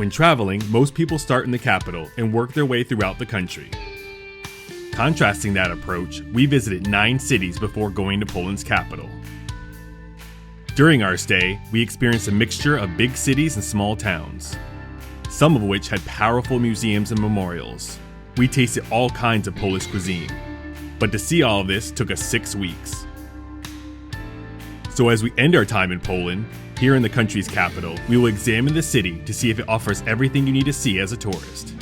When traveling, most people start in the capital and work their way throughout the country. Contrasting that approach, we visited 9 cities before going to Poland's capital. During our stay, we experienced a mixture of big cities and small towns, some of which had powerful museums and memorials. We tasted all kinds of Polish cuisine, but to see all of this took us 6 weeks. So as we end our time in Poland, here in the country's capital, we will examine the city to see if it offers everything you need to see as a tourist.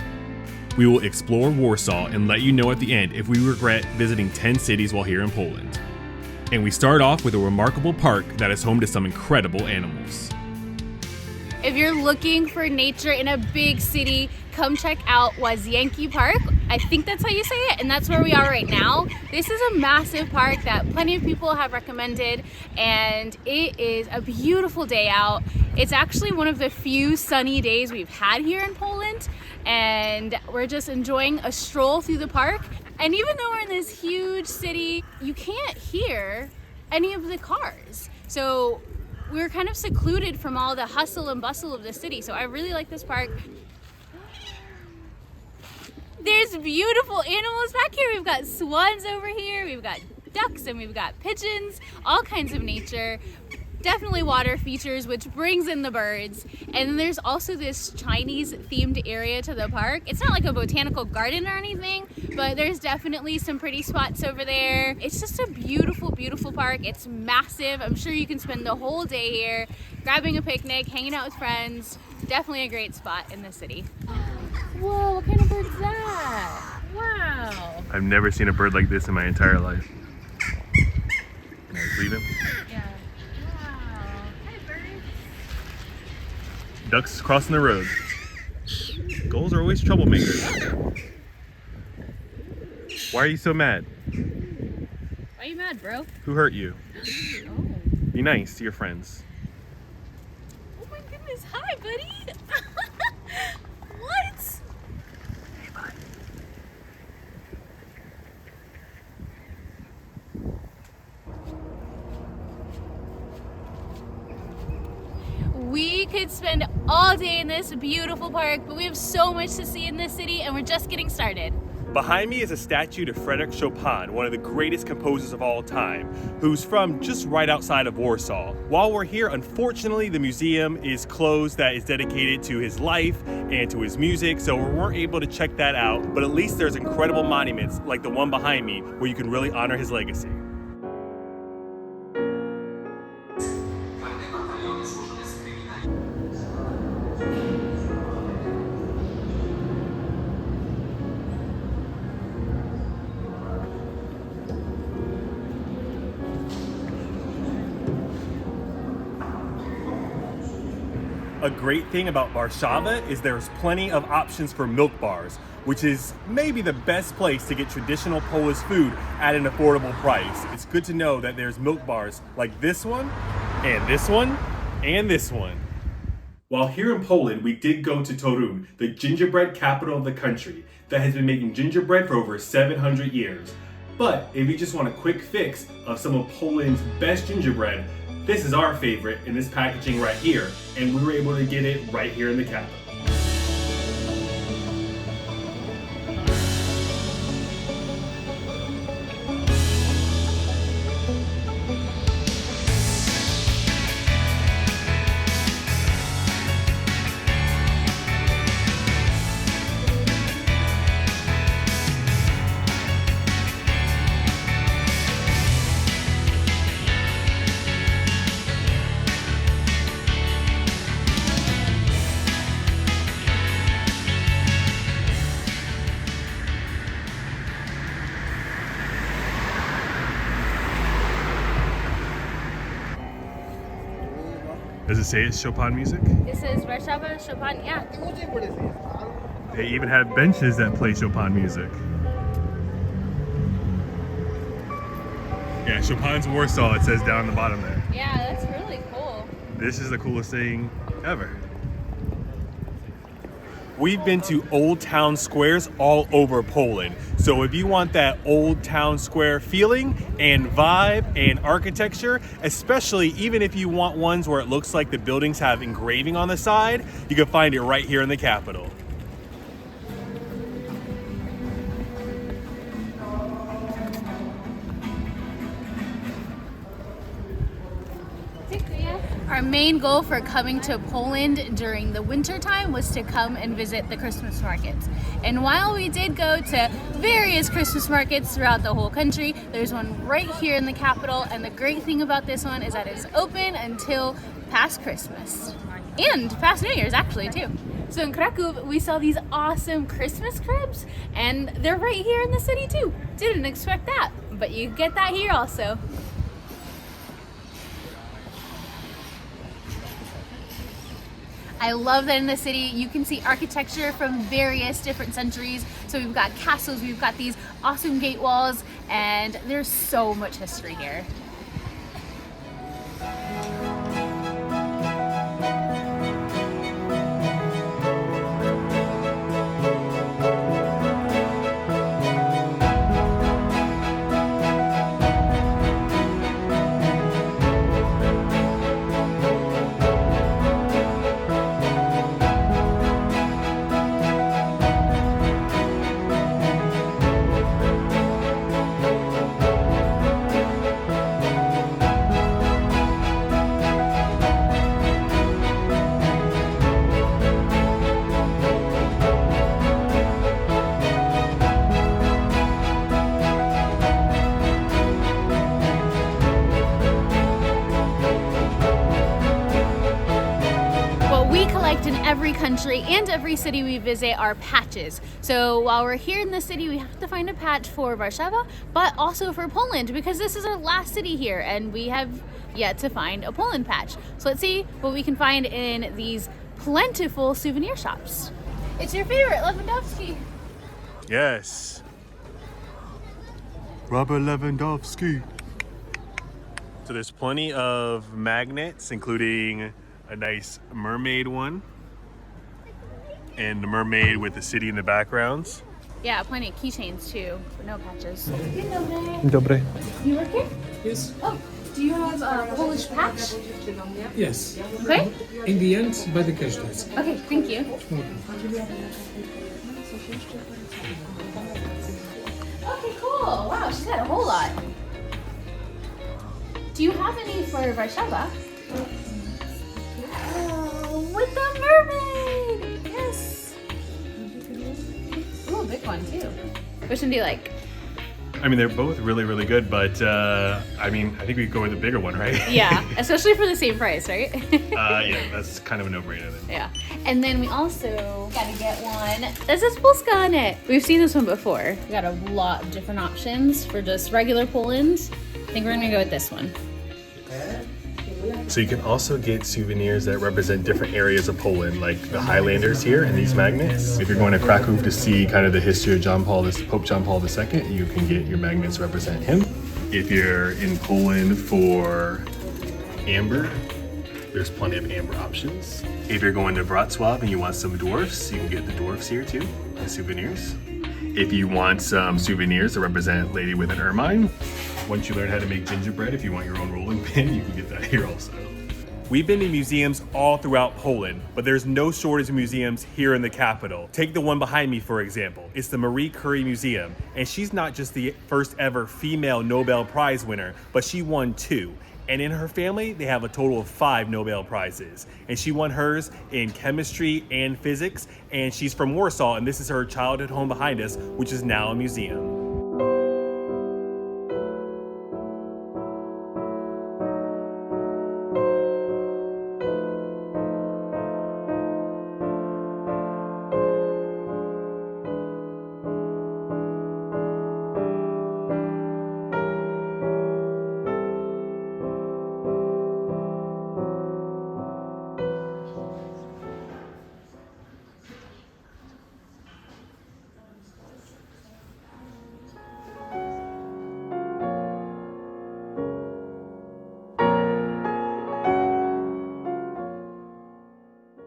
We will explore Warsaw and let you know at the end if we regret visiting 10 cities while here in Poland. And we start off with a remarkable park that is home to some incredible animals. If you're looking for nature in a big city, come check out Łazienki Park. I think that's how you say it, and that's where we are right now. This is a massive park that plenty of people have recommended, and it is a beautiful day out. It's actually one of the few sunny days we've had here in Poland, and we're just enjoying a stroll through the park. And even though we're in this huge city, you can't hear any of the cars. So we're kind of secluded from all the hustle and bustle of the city. So I really like this park. There's beautiful animals back here. We've got swans over here, we've got ducks, and we've got pigeons, all kinds of nature. Definitely water features, which brings in the birds. And then there's also this Chinese themed area to the park. It's not like a botanical garden or anything, but there's definitely some pretty spots over there. It's just a beautiful, beautiful park. It's massive. I'm sure you can spend the whole day here, grabbing a picnic, hanging out with friends. Definitely a great spot in the city. Whoa, what kind of bird's that? Wow. I've never seen a bird like this in my entire life. Can I leave him? Yeah. Ducks crossing the road. Gulls are always troublemakers. Why are you so mad? Why are you mad, bro? Who hurt you? Oh. Be nice to your friends. Oh my goodness, hi buddy! What? Hey bud. We could spend all day in this beautiful park, but we have so much to see in this city and we're just getting started. Behind me is a statue to Frédéric Chopin, one of the greatest composers of all time, who's from just right outside of Warsaw. While we're here, unfortunately, the museum is closed that is dedicated to his life and to his music, so we weren't able to check that out, but at least there's incredible monuments like the one behind me where you can really honor his legacy. A great thing about Warszawa is there's plenty of options for milk bars, which is maybe the best place to get traditional Polish food at an affordable price. It's good to know that there's milk bars like this one, and this one, and this one. While here in Poland, we did go to Toruń, the gingerbread capital of the country, that has been making gingerbread for over 700 years. But if you just want a quick fix of some of Poland's best gingerbread, this is our favorite in this packaging right here, and we were able to get it right here in the capital. Does it say it's Chopin music? This is Warszawa, Chopin, yeah. They even have benches that play Chopin music. Yeah, Chopin's Warsaw, it says down the bottom there. Yeah, that's really cool. This is the coolest thing ever. We've been to old town squares all over Poland. So if you want that old town square feeling and vibe and architecture, especially even if you want ones where it looks like the buildings have engraving on the side, you can find it right here in the capital. Our main goal for coming to Poland during the winter time was to come and visit the Christmas markets. And while we did go to various Christmas markets throughout the whole country, there's one right here in the capital, and the great thing about this one is that it's open until past Christmas. And past New Year's actually too. So in Kraków, we saw these awesome Christmas cribs, and they're right here in the city too. Didn't expect that, but you get that here also. I love that in the city you can see architecture from various different centuries. So we've got castles, we've got these awesome gate walls, and there's so much history here. In every country and every city we visit are patches. So while we're here in the city, we have to find a patch for Warszawa, but also for Poland, because this is our last city here and we have yet to find a Poland patch. So let's see what we can find in these plentiful souvenir shops. It's your favorite, Lewandowski. Yes. Robert Lewandowski. So there's plenty of magnets, including a nice mermaid one and the mermaid with the city in the backgrounds. Yeah, plenty of keychains too, but no patches. Dobre. You work here? Yes. Oh, do you have a Polish patch? Yes. Okay. In the end, by the cash desk. Okay, thank you. Okay, cool. Wow, she's got a whole lot. Do you have any for Warszawa? With the mermaid! Yes! Ooh, a big one too. Which one do you like? I mean, they're both really, really good, but I mean, I think we go with the bigger one, right? Yeah, especially for the same price, right? Yeah, that's kind of a no-brainer then. Yeah. And then we also gotta get one that says Polska on it. We've seen this one before. We got a lot of different options for just regular Poland. I think we're gonna go with this one. So you can also get souvenirs that represent different areas of Poland, like the Highlanders here and these magnets. If you're going to Kraków to see kind of the history of Pope John Paul II, you can get your magnets represent him. If you're in Poland for amber, there's plenty of amber options. If you're going to Wrocław and you want some dwarfs, you can get the dwarfs here too, the souvenirs. If you want some souvenirs that represent Lady with an Ermine, once you learn how to make gingerbread, if you want your own rolling pin, you can get that here also. We've been to museums all throughout Poland, but there's no shortage of museums here in the capital. Take the one behind me, for example. It's the Marie Curie Museum, and she's not just the first ever female Nobel Prize winner, but she won 2. And in her family, they have a total of 5 Nobel Prizes. And she won hers in chemistry and physics, and she's from Warsaw, and this is her childhood home behind us, which is now a museum.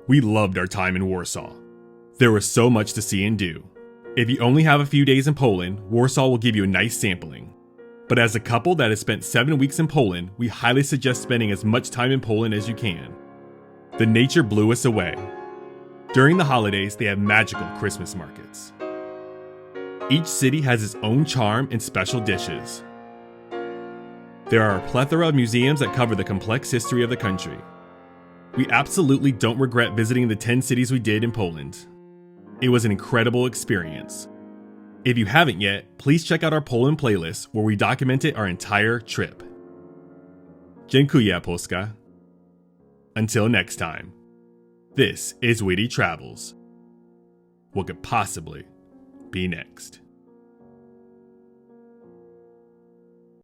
We loved our time in Warsaw. There was so much to see and do. If you only have a few days in Poland, Warsaw will give you a nice sampling. But as a couple that has spent 7 weeks in Poland, we highly suggest spending as much time in Poland as you can. The nature blew us away. During the holidays, they have magical Christmas markets. Each city has its own charm and special dishes. There are a plethora of museums that cover the complex history of the country. We absolutely don't regret visiting the 10 cities we did in Poland. It was an incredible experience. If you haven't yet, please check out our Poland playlist where we documented our entire trip. Dziękuję Polska. Until next time, this is Witty Travels. What could possibly be next?